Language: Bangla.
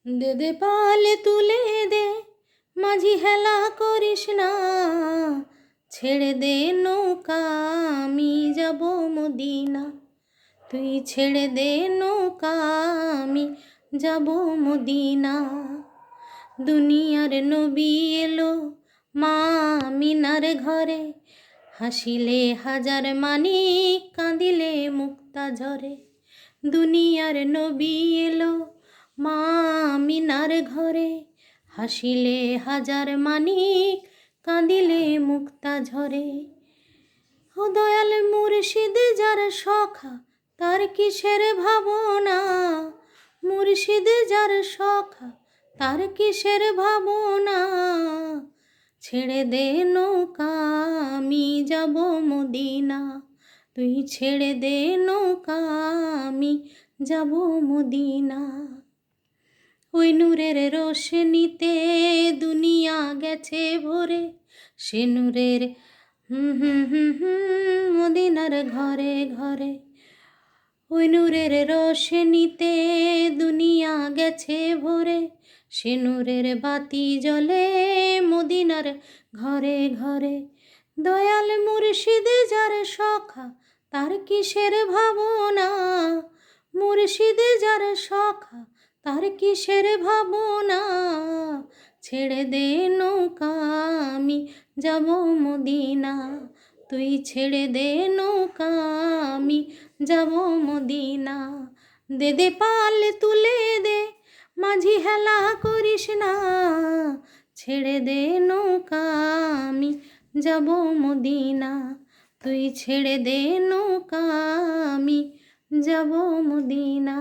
দে দে পালে তুলে দে, মাঝি হেলা করিস না, ছেড়ে দে নৌকা আমি যাব মদিনা। তুই ছেড়ে দে নৌকা আমি যাব মদিনা। দুনিয়ার নবী এলো মা আমিনার ঘরে, হাসিলে হাজার মানিক কাঁদিলে মুক্তা ঝরে। দুনিয়ার নবী এলো মা আমিনার ঘরে, হাসিলে হাজার মানিক কাঁদিলে মুক্তা ঝরে। ও দয়াল মুর্শিদ যার সখা তার কিসের ভাবনা, মুর্শিদ যার সখা তার কিসের ভাবনা। ছেড়ে দে নৌকা আমি যাব মদিনা, তুই ছেড়ে দে নৌকা আমি যাব মদিনা। ওই নূরের রোশনীতে দুনিয়া গেছে ভরে, সে নূরের মদিনার ঘরে ঘরে। ওই নূরের রোশনীতে দুনিয়া গেছে ভরে, সে নূরের বাতি জ্বলে মদিনার ঘরে ঘরে। দয়াল মুর্শিদ যার সখা তার কিসের ভাবনা, মুর্শিদ যার সখা তার কিসের ভাবনা। ছেড়ে দে নৌকা আমি যাব মদিনা, তুই ছেড়ে দে নৌকা আমি যাব মদিনা। দে দে পাল তুলে দে, মাঝি হেলা করিস না, ছেড়ে দে নৌকা আমি যাব মদিনা। তুই ছেড়ে দে নৌকা আমি যাব মদিনা।